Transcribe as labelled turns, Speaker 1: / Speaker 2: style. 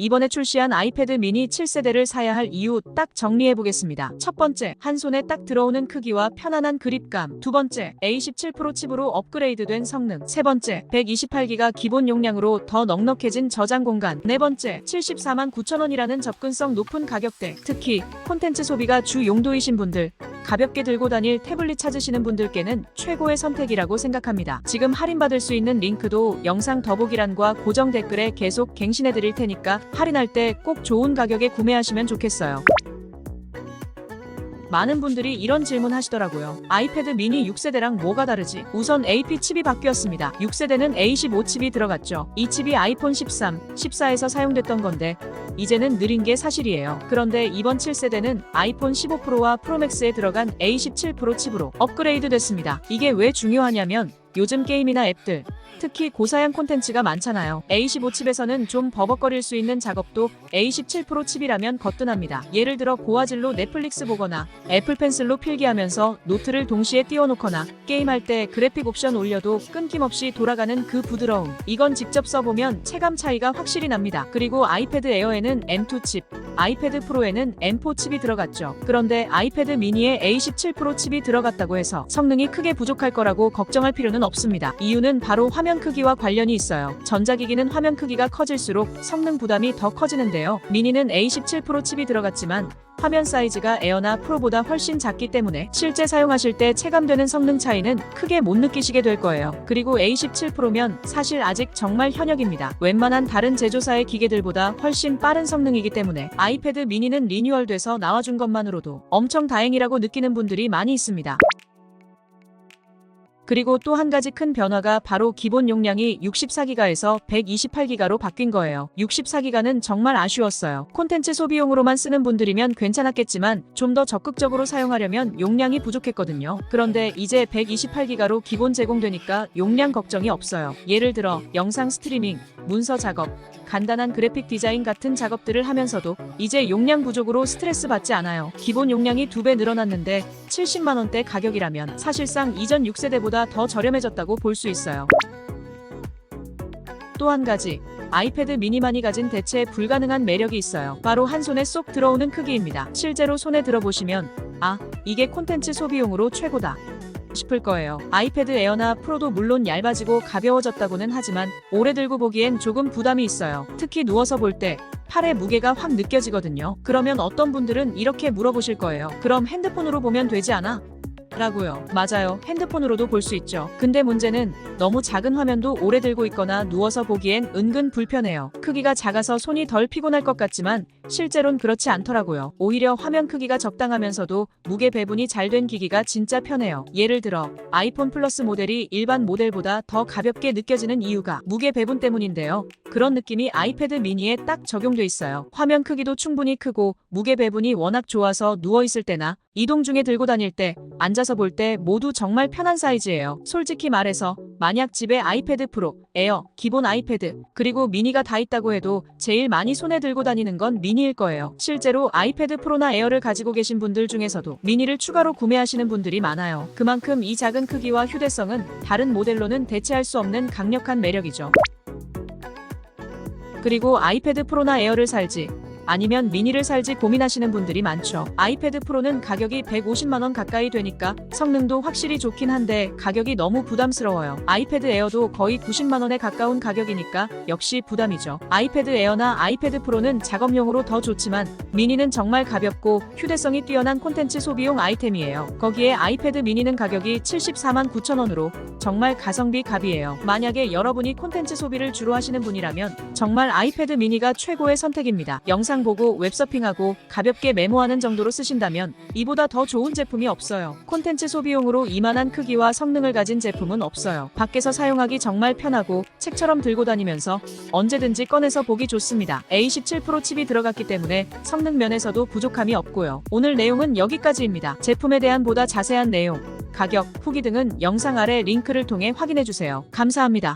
Speaker 1: 이번에 출시한 아이패드 미니 7세대를 사야 할 이유 딱 정리해보겠습니다. 첫 번째, 한 손에 딱 들어오는 크기와 편안한 그립감. 두 번째, A17 프로 칩으로 업그레이드된 성능. 세 번째, 128기가 기본 용량으로 더 넉넉해진 저장 공간. 네 번째, 74만 9천원이라는 접근성 높은 가격대. 특히 콘텐츠 소비가 주 용도이신 분들, 가볍게 들고 다닐 태블릿 찾으시는 분들께는 최고의 선택이라고 생각합니다. 지금 할인받을 수 있는 링크도 영상 더보기란과 고정 댓글에 계속 갱신해 드릴 테니까 할인할 때 꼭 좋은 가격에 구매하시면 좋겠어요. 많은 분들이 이런 질문 하시더라고요. 아이패드 미니 6세대랑 뭐가 다르지? 우선 AP 칩이 바뀌었습니다. 6세대는 A15 칩이 들어갔죠. 이 칩이 아이폰 13, 14에서 사용됐던 건데 이제는 느린 게 사실이에요. 그런데 이번 7세대는 아이폰 15 프로와 프로맥스에 들어간 A17 프로 칩으로 업그레이드 됐습니다. 이게 왜 중요하냐면 요즘 게임이나 앱들, 특히 고사양 콘텐츠가 많잖아요. A15 칩에서는 좀 버벅거릴 수 있는 작업도 A17 프로 칩이라면 거뜬합니다. 예를 들어 고화질로 넷플릭스 보거나 애플 펜슬로 필기하면서 노트를 동시에 띄워놓거나 게임할 때 그래픽 옵션 올려도 끊김없이 돌아가는 그 부드러움. 이건 직접 써보면 체감 차이가 확실히 납니다. 그리고 아이패드 에어에는 M2 칩, 아이패드 프로에는 M4 칩이 들어갔죠. 그런데 아이패드 미니에 A17 프로 칩이 들어갔다고 해서 성능이 크게 부족할 거라고 걱정할 필요는 없습니다. 이유는 바로 화면 크기와 관련이 있어요. 전자기기는 화면 크기가 커질수록 성능 부담이 더 커지는데요. 미니는 A17 프로 칩이 들어갔지만 화면 사이즈가 에어나 프로보다 훨씬 작기 때문에 실제 사용하실 때 체감되는 성능 차이는 크게 못 느끼시게 될 거예요. 그리고 A17 프로면 사실 아직 정말 현역입니다. 웬만한 다른 제조사의 기계들보다 훨씬 빠른 성능이기 때문에 아이패드 미니는 리뉴얼돼서 나와준 것만으로도 엄청 다행이라고 느끼는 분들이 많이 있습니다. 그리고 또 한 가지 큰 변화가 바로 기본 용량이 64기가에서 128기가로 바뀐 거예요. 64기가는 정말 아쉬웠어요. 콘텐츠 소비용으로만 쓰는 분들이면 괜찮았겠지만 좀 더 적극적으로 사용하려면 용량이 부족했거든요. 그런데 이제 128기가로 기본 제공되니까 용량 걱정이 없어요. 예를 들어 영상 스트리밍, 문서 작업, 간단한 그래픽 디자인 같은 작업들을 하면서도 이제 용량 부족으로 스트레스 받지 않아요. 기본 용량이 2배 늘어났는데 70만원대 가격이라면 사실상 이전 6세대보다 더 저렴해졌다고 볼 수 있어요. 또 한 가지, 아이패드 미니만이 가진 대체 불가능한 매력이 있어요. 바로 한 손에 쏙 들어오는 크기입니다. 실제로 손에 들어보시면 아, 이게 콘텐츠 소비용으로 최고다 싶을 거예요. 아이패드 에어나 프로도 물론 얇아지고 가벼워졌다고는 하지만 오래 들고 보기엔 조금 부담이 있어요. 특히 누워서 볼 때 팔의 무게가 확 느껴지거든요. 그러면 어떤 분들은 이렇게 물어보실 거예요. 그럼 핸드폰으로 보면 되지 않아? 라고요. 맞아요. 핸드폰으로도 볼 수 있죠. 근데 문제는 너무 작은 화면도 오래 들고 있거나 누워서 보기엔 은근 불편해요. 크기가 작아서 손이 덜 피곤할 것 같지만 실제로는 그렇지 않더라고요. 오히려 화면 크기가 적당하면서도 무게 배분이 잘 된 기기가 진짜 편해요. 예를 들어 아이폰 플러스 모델이 일반 모델보다 더 가볍게 느껴지는 이유가 무게 배분 때문인데요. 그런 느낌이 아이패드 미니에 딱 적용돼 있어요. 화면 크기도 충분히 크고 무게 배분이 워낙 좋아서 누워있을 때나 이동 중에 들고 다닐 때, 앉아서 볼 때 모두 정말 편한 사이즈예요. 솔직히 말해서 만약 집에 아이패드 프로, 에어, 기본 아이패드, 그리고 미니가 다 있다고 해도 제일 많이 손에 들고 다니는 건 미니일 거예요. 실제로 아이패드 프로나 에어를 가지고 계신 분들 중에서도 미니를 추가로 구매하시는 분들이 많아요. 그만큼 이 작은 크기와 휴대성은 다른 모델로는 대체할 수 없는 강력한 매력이죠. 그리고 아이패드 프로나 에어를 살지 아니면 미니를 살지 고민하시는 분들이 많죠. 아이패드 프로는 가격이 150만원 가까이 되니까 성능도 확실히 좋긴 한데 가격이 너무 부담스러워요. 아이패드 에어도 거의 90만원에 가까운 가격이니까 역시 부담이죠. 아이패드 에어나 아이패드 프로는 작업용으로 더 좋지만 미니는 정말 가볍고 휴대성이 뛰어난 콘텐츠 소비용 아이템이에요. 거기에 아이패드 미니는 가격이 74만 9천원으로 정말 가성비 갑이에요. 만약에 여러분이 콘텐츠 소비를 주로 하시는 분이라면 정말 아이패드 미니가 최고의 선택입니다. 영상 보고 웹서핑하고 가볍게 메모하는 정도로 쓰신다면 이보다 더 좋은 제품이 없어요. 콘텐츠 소비용으로 이만한 크기와 성능을 가진 제품은 없어요. 밖에서 사용하기 정말 편하고 책처럼 들고 다니면서 언제든지 꺼내서 보기 좋습니다. A17 프로 칩이 들어갔기 때문에 성능 면에서도 부족함이 없고요. 오늘 내용은 여기까지입니다. 제품에 대한 보다 자세한 내용, 가격, 후기 등은 영상 아래 링크를 통해 확인해주세요. 감사합니다.